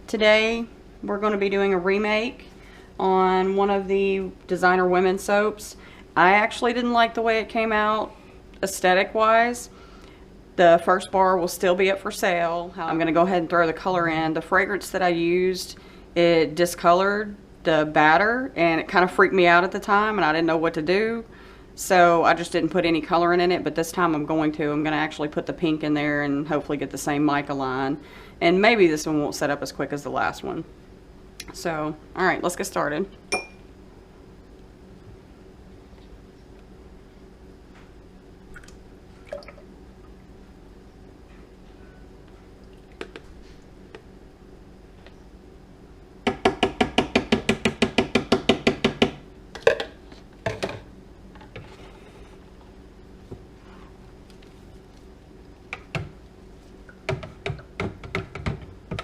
Today we're going to be doing a remake on one of the designer women's soaps. I actually didn't like the way it came out aesthetic wise. The first bar will still be up for sale. I'm going to go ahead and throw the color in. The fragrance that I used, it discolored the batter and it kind of freaked me out at the time and I didn't know what to do. So I just didn't put any coloring in it, but this time I'm going to actually put the pink in there and hopefully get the same mica line. And maybe this one won't set up as quick as the last one. So, all right, let's get started.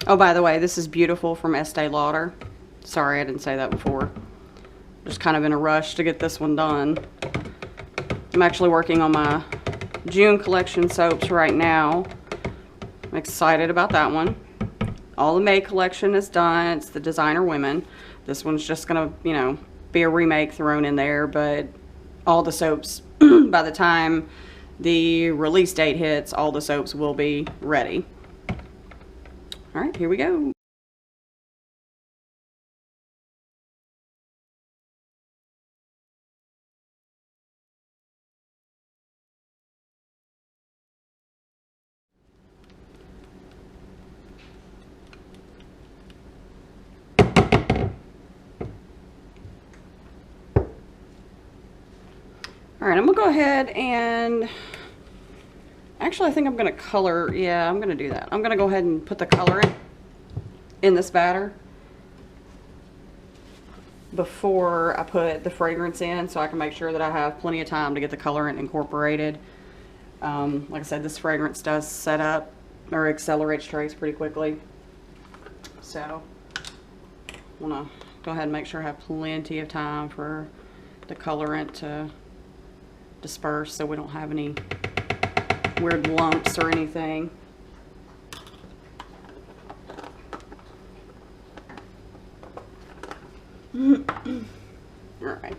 Oh, by the way, this is Beautiful from Estee Lauder. Sorry, I didn't say that before. Just kind of in a rush to get this one done. I'm actually working on my June collection soaps right now. I'm excited about that one. All the May collection is done. It's the designer women. This one's just gonna, be a remake thrown in there, but all the soaps, by the time the release date hits, all the soaps will be ready. All right, here we go. All right, I'm gonna go ahead and actually I think I'm gonna color. Yeah, I'm gonna do that. I'm gonna go ahead and put the color in this batter before I put the fragrance in, so I can make sure that I have plenty of time to get the colorant incorporated. Like I said, this fragrance does set up or accelerates trace pretty quickly, so I want to go ahead and make sure I have plenty of time for the colorant to disperse so we don't have any weird lumps or anything. All right.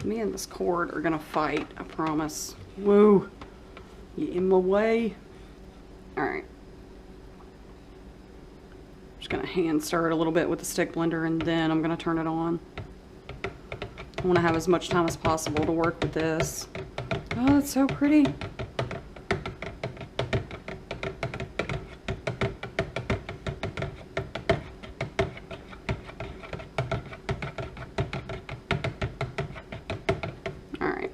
Me and this cord are gonna fight, I promise. Woo! You in my way? All right. Just gonna hand stir it a little bit with the stick blender and then I'm gonna turn it on. I wanna have as much time as possible to work with this. Oh, it's so pretty. All right.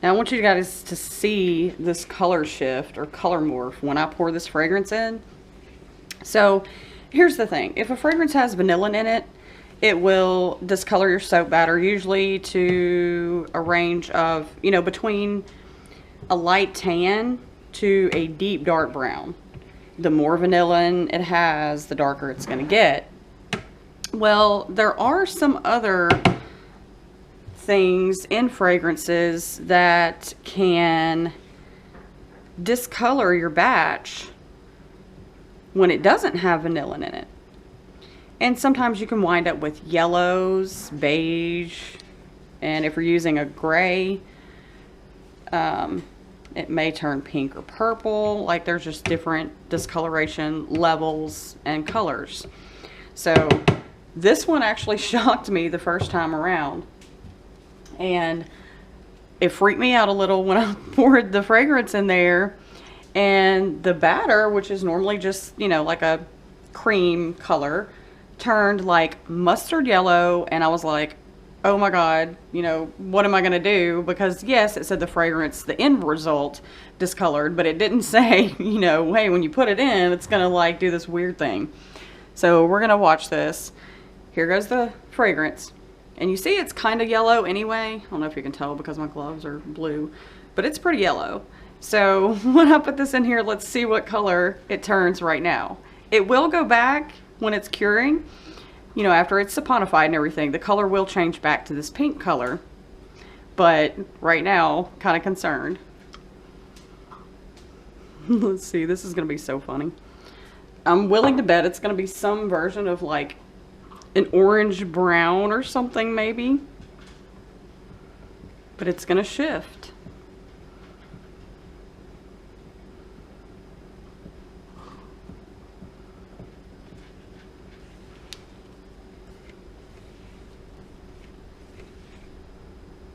Now I want you guys to see this color shift or color morph when I pour this fragrance in. So here's the thing. If a fragrance has vanilla in it, it will discolor your soap batter usually to a range of, between a light tan to a deep dark brown. The more vanillin it has, the darker it's going to get. Well, there are some other things in fragrances that can discolor your batch when it doesn't have vanillin in it. And sometimes you can wind up with yellows, beige, and if you're using a gray, it may turn pink or purple. Like there's just different discoloration levels and colors. So this one actually shocked me the first time around. And it freaked me out a little when I poured the fragrance in there, and the batter, which is normally just, like a cream color, turned like mustard yellow, and I was like, oh my God, what am I gonna do? Because yes, it said the fragrance, the end result discolored, but it didn't say, hey, when you put it in, it's gonna like do this weird thing. So we're gonna watch this. Here goes the fragrance. And you see it's kind of yellow anyway. I don't know if you can tell because my gloves are blue. but it's pretty yellow. So when I put this in here, let's see what color it turns right now. It will go back when it's curing, you know, after it's saponified and everything, the color will change back to this pink color. But right now, kind of concerned. Let's see, this is going to be so funny. I'm willing to bet it's going to be some version of like an orange brown or something maybe. But it's going to shift.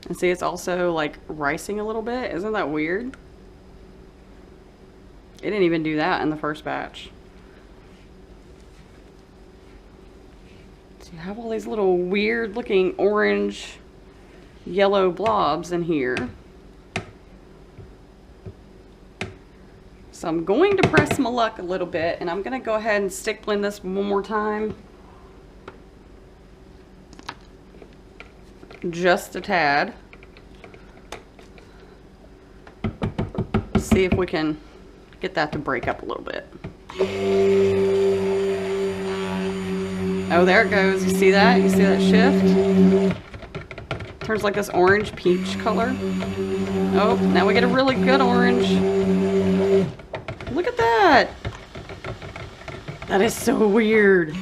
And see, it's also like rising a little bit. Isn't that weird? It didn't even do that in the first batch. So you have all these little weird looking orange, yellow blobs in here. So I'm going to press my luck a little bit, and I'm going to go ahead and stick blend this one more time. Just a tad. See if we can get that to break up a little bit. Oh, there it goes. You see that? You see that shift? Turns like this orange peach color. Oh, now we get a really good orange. Look at that. That is so weird.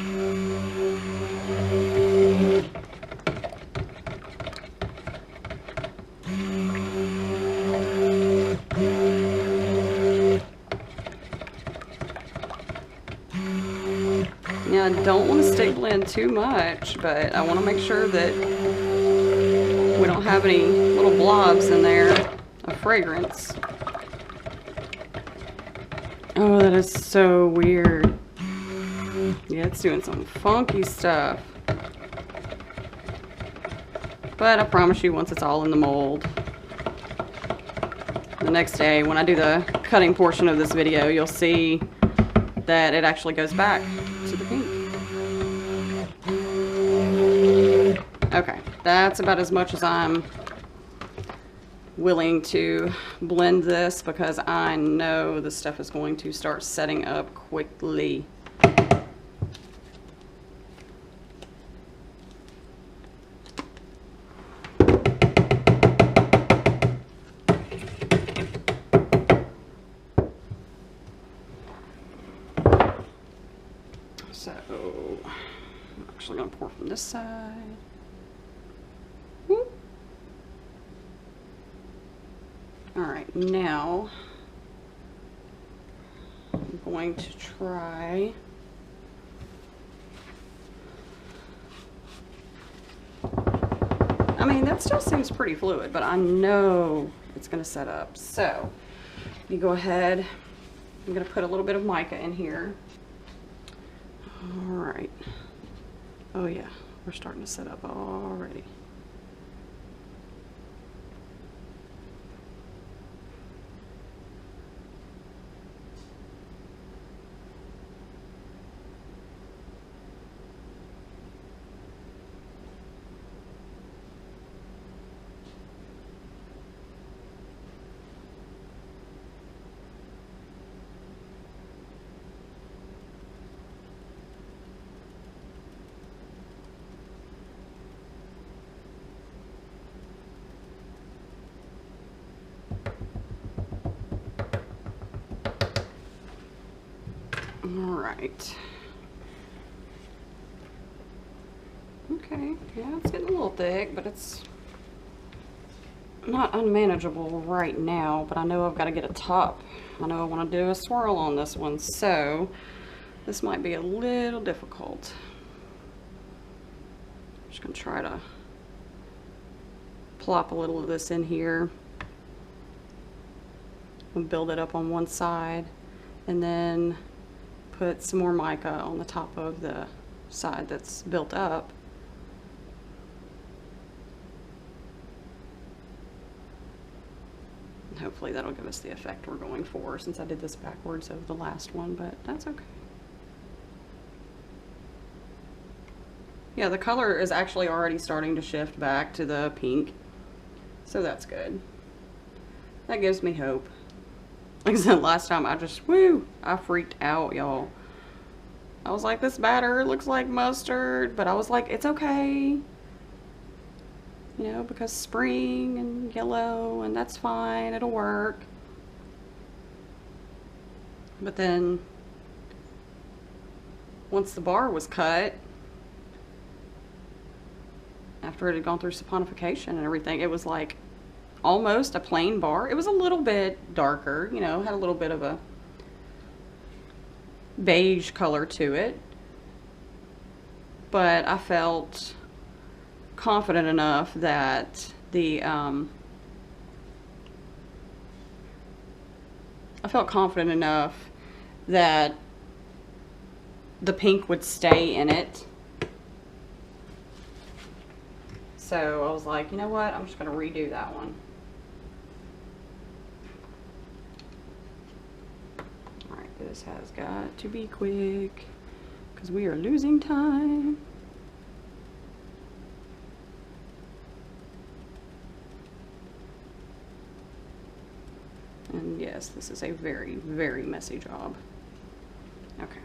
Yeah, I don't want to stick blend too much, but I want to make sure that we don't have any little blobs in there of fragrance. Oh, that is so weird. Yeah, it's doing some funky stuff. But I promise you, once it's all in the mold, the next day when I do the cutting portion of this video, you'll see that it actually goes back to the pink. Okay, that's about as much as I'm willing to blend this, because I know this stuff is going to start setting up quickly. So, I'm actually going to pour from this side. Whoop. All right, now I'm going to try I mean, that still seems pretty fluid, but I know it's going to set up. So, you go ahead. I'm going to put a little bit of mica in here. All right. Oh yeah, we're starting to set up already. All right. Okay, yeah, it's getting a little thick, but it's not unmanageable right now, but I know I've got to get a top. I know I want to do a swirl on this one, so this might be a little difficult. I'm just going to try to plop a little of this in here and build it up on one side, and then put some more mica on the top of the side that's built up. And hopefully that'll give us the effect we're going for, since I did this backwards of the last one, but that's okay. Yeah, the color is actually already starting to shift back to the pink, so that's good. that gives me hope. Like I said, last time I freaked out, y'all. I was like, this batter looks like mustard, but I was like, it's okay. You know, because spring and yellow, and that's fine, it'll work. But then, once the bar was cut, after it had gone through saponification and everything, it was like almost a plain bar. It was a little bit darker, you know, had a little bit of a beige color to it. But I felt confident enough that the pink would stay in it. So I was like, you know what? I'm just going to redo that one. Alright, this has got to be quick because we are losing time. And yes, this is a very, very messy job. Okay.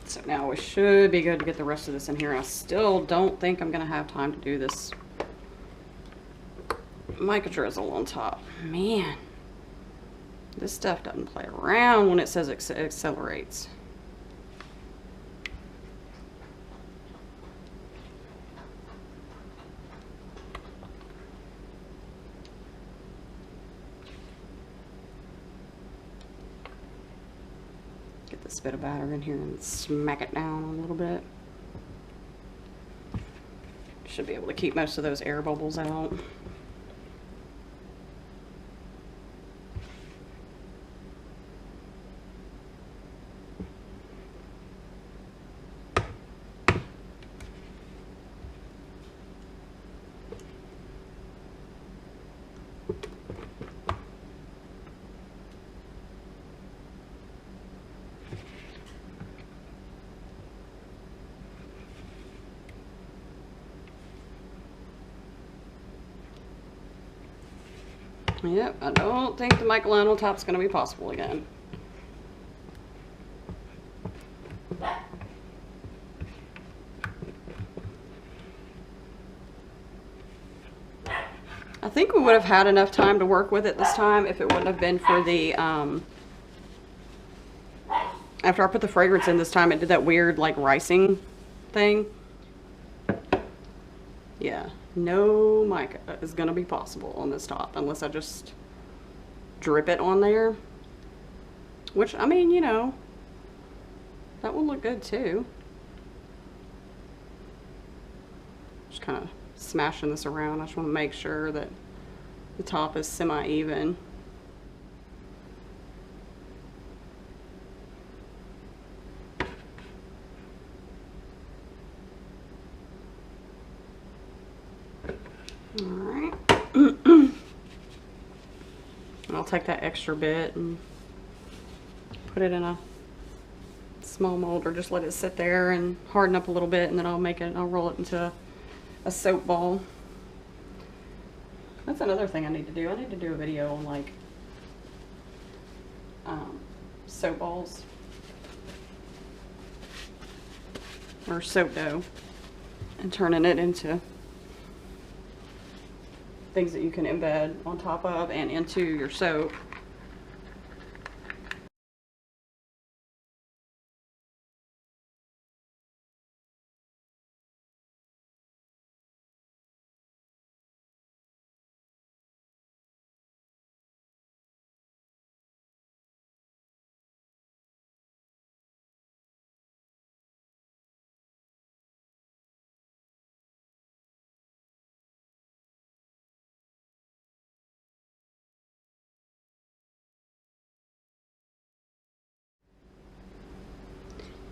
So now we should be good to get the rest of this in here. I still don't think I'm going to have time to do this mica drizzle on top. Man, this stuff doesn't play around when it says it accelerates. This bit of batter in here and smack it down a little bit. Should be able to keep most of those air bubbles out. Yep, I don't think the Michelin top's going to be possible again. I think we would have had enough time to work with it this time if it wouldn't have been for the, after I put the fragrance in this time, it did that weird, like, ricing thing. Yeah. No mica is going to be possible on this top unless I just drip it on there. Which, I mean, you know, that will look good too. Just kind of smashing this around. I just want to make sure that the top is semi-even. Alright. I'll take that extra bit and put it in a small mold or just let it sit there and harden up a little bit, and then I'll roll it into a soap ball. That's another thing I need to do. I need to do a video on like soap balls or soap dough and turning it into things that you can embed on top of and into your soap.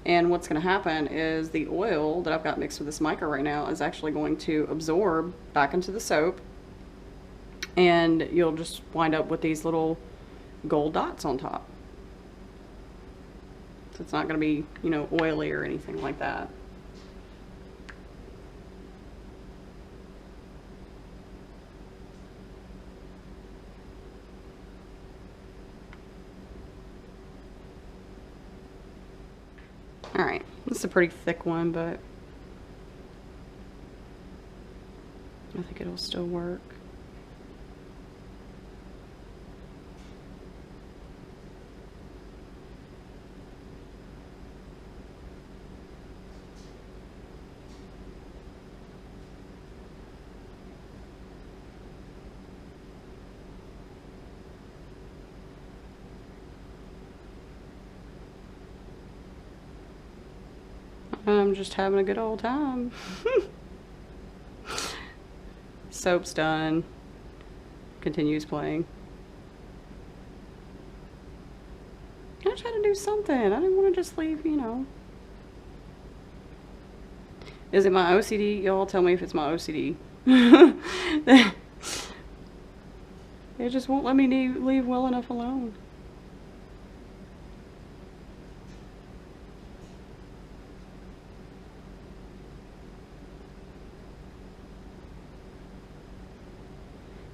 And what's going to happen is the oil that I've got mixed with this mica right now is actually going to absorb back into the soap, and you'll just wind up with these little gold dots on top. So it's not going to be, you know, oily or anything like that. Alright, this is a pretty thick one, but I think it'll still work. I'm just having a good old time. Soap's done. Continues playing. I just had to do something. I didn't want to just leave, you know. Is it my OCD? Y'all tell me if it's my OCD. It just won't let me leave well enough alone.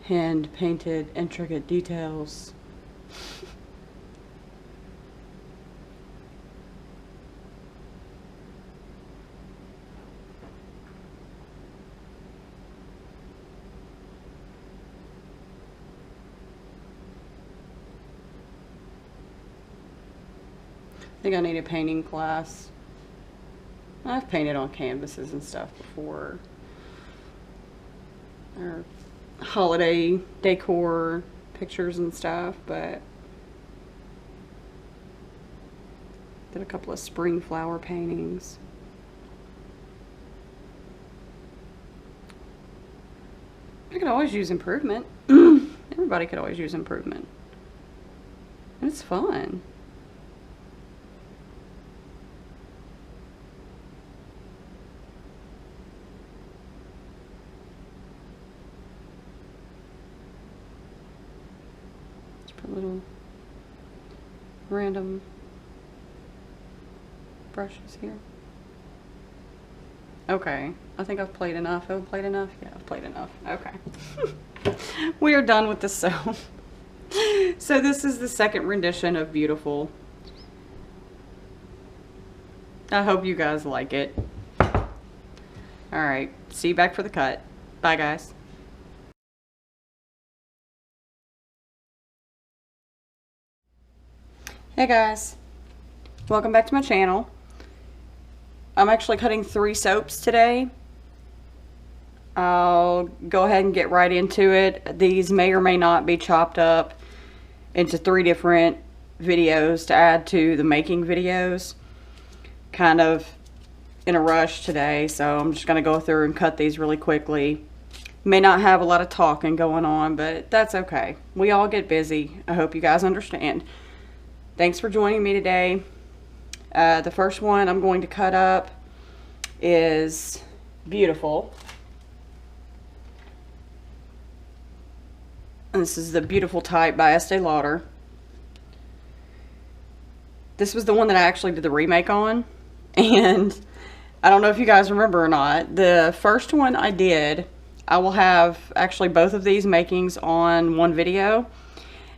Hand painted intricate details. I think I need a painting class. I've painted on canvases and stuff before. Or holiday decor pictures and stuff, but did a couple of spring flower paintings. I could always use improvement. Everybody could always use improvement. And it's fun. Little random brushes here. Okay, I think I've played enough. Have I played enough? Yeah, I've played enough. Okay. We are done with the soap. So this is the second rendition of Beautiful. I hope you guys like it. Alright, see you back for the cut. Bye guys. Hey guys, welcome back to my channel. I'm actually cutting 3 soaps today. I'll go ahead and get right into it. These may or may not be chopped up into 3 different videos to add to the making videos. Kind of in a rush today, so I'm just going to go through and cut these really quickly. May not have a lot of talking going on, but that's okay. We all get busy. I hope you guys understand. Thanks for joining me today. The first one I'm going to cut up is Beautiful. And this is the Beautiful Type by Estee Lauder. This was the one that I actually did the remake on. And I don't know if you guys remember or not. The first one I did, I will have actually both of these makings on one video.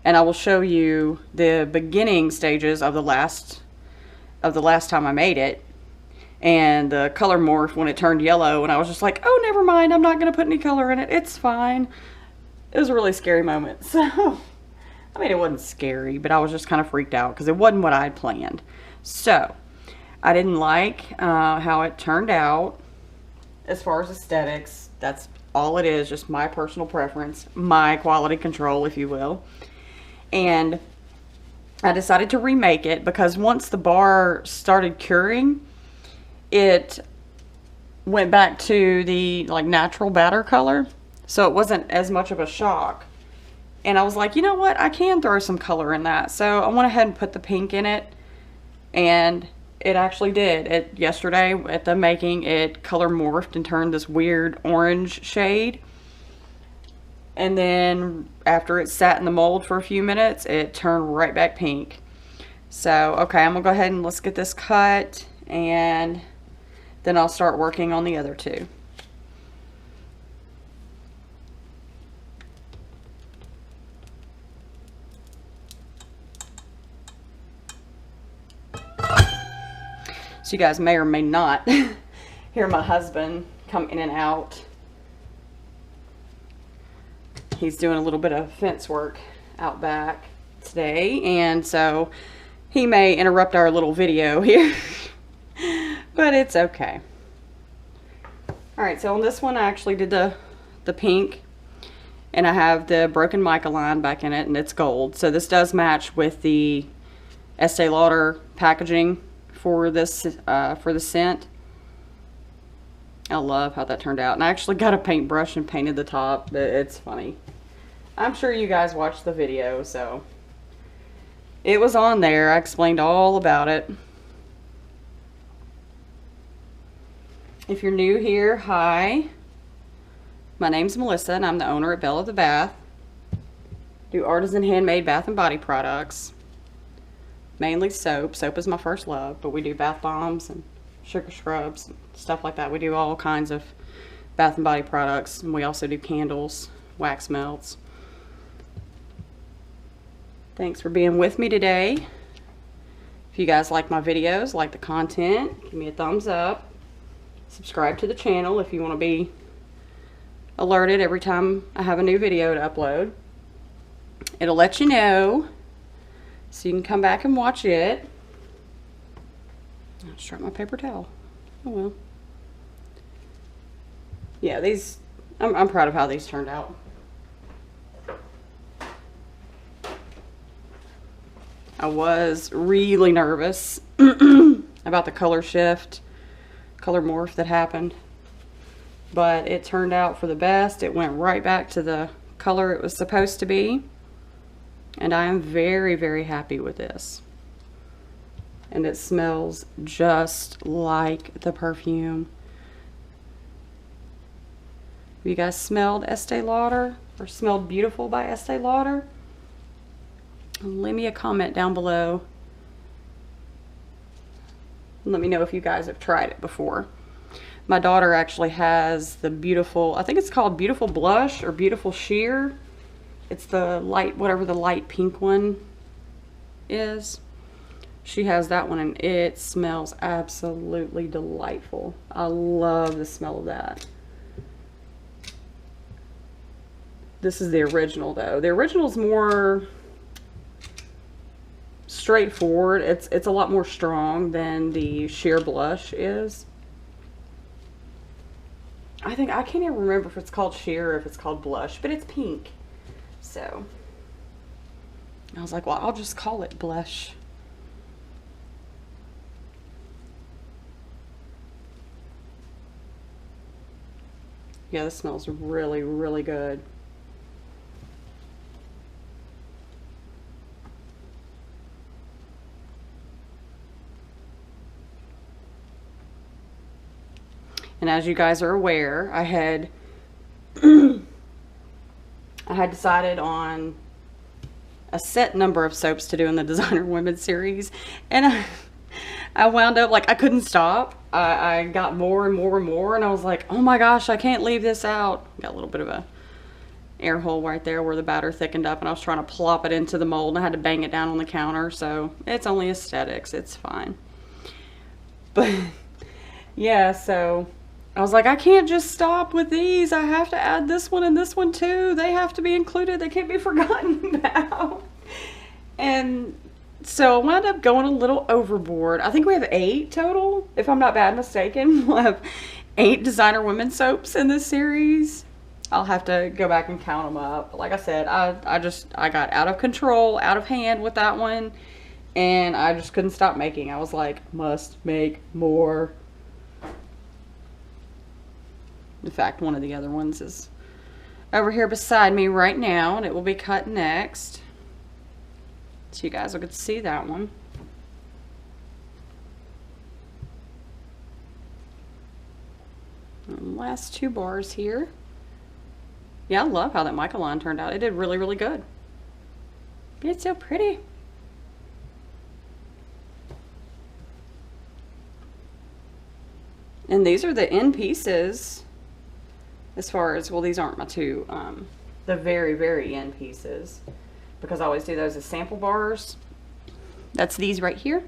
And I will show you the beginning stages of the last time I made it, and the color morph when it turned yellow, and I was just like, oh, never mind, I'm not gonna put any color in it, it's fine. It was a really scary moment. So I mean, it wasn't scary, but I was just kind of freaked out because it wasn't what I had planned. So I didn't like how it turned out as far as aesthetics. That's all it is, just my personal preference, my quality control, if you will. And I decided to remake it because once the bar started curing, it went back to the like natural batter color, so it wasn't as much of a shock. And I was like, you know what, I can throw some color in that. So I went ahead and put the pink in it, and it actually did. Yesterday at the making, it color morphed and turned this weird orange shade. And then after it sat in the mold for a few minutes, it turned right back pink. So, okay, I'm gonna go ahead and let's get this cut, and then I'll start working on the other 2. So you guys may or may not hear my husband come in and out. He's doing a little bit of fence work out back today, and so he may interrupt our little video here, but it's okay. All right, so on this one I actually did the pink, and I have the broken mica line back in it, and it's gold. So this does match with the Estee Lauder packaging for this for the scent. I love how that turned out, and I actually got a paintbrush and painted the top. It's funny. I'm sure you guys watched the video, so it was on there. I explained all about it. If you're new here, hi. My name's Melissa, and I'm the owner at Belle of the Bath. Do artisan handmade bath and body products. Mainly soap. Soap is my first love, but we do bath bombs and sugar scrubs and stuff like that. We do all kinds of bath and body products, and we also do candles, wax melts. Thanks for being with me today. If you guys like my videos, like the content, give me a thumbs up. Subscribe to the channel if you want to be alerted every time I have a new video to upload. It'll let you know, so you can come back and watch it. I'll just drop my paper towel. Oh well. Yeah, these, I'm proud of how these turned out. I was really nervous about the color shift, color morph that happened, but it turned out for the best. It went right back to the color it was supposed to be, and I am very, very happy with this. And it smells just like the perfume. Have you guys smelled Estee Lauder or smelled Beautiful by Estee Lauder? Leave me a comment down below. Let me know if you guys have tried it before. My daughter actually has the Beautiful, I think it's called Beautiful Blush or Beautiful Sheer. It's the light, whatever the light pink one is. She has that one, and it smells absolutely delightful. I love the smell of that. This is the original though. The original is more straightforward. It's a lot more strong than the sheer blush is. I can't even remember if it's called sheer or if it's called blush, but it's pink. So I was like, well, I'll just call it blush. Yeah, this smells really, really good. And as you guys are aware, I had decided on a set number of soaps to do in the Designer Women series, and I wound up like I couldn't stop. I got more and more and more, and I was like, oh my gosh, I can't leave this out. Got a little bit of a air hole right there where the batter thickened up, and I was trying to plop it into the mold, and I had to bang it down on the counter. So it's only aesthetics, it's fine. But yeah, so I was like, I can't just stop with these. I have to add this one and this one too. They have to be included. They can't be forgotten about. And so I wound up going a little overboard. I think we have 8 total, if I'm not bad mistaken. We'll have 8 Designer Women soaps in this series. I'll have to go back and count them up. Like I said, I got out of control, out of hand with that one, and I just couldn't stop making. I was like, must make more. In fact, one of the other ones is over here beside me right now, and it will be cut next. So you guys will get to see that one. And last 2 bars here. Yeah, I love how that mica line turned out. It did really, really good. It's so pretty. And these are the end pieces. As far as, well, these aren't my 2, the very, very end pieces, because I always do those as sample bars. That's these right here,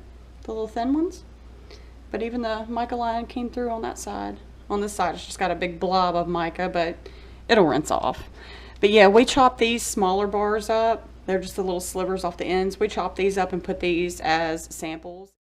the little thin ones. But even the mica line came through on that side. On this side, it's just got a big blob of mica, but it'll rinse off. But yeah, we chop these smaller bars up. They're just the little slivers off the ends. We chop these up and put these as samples.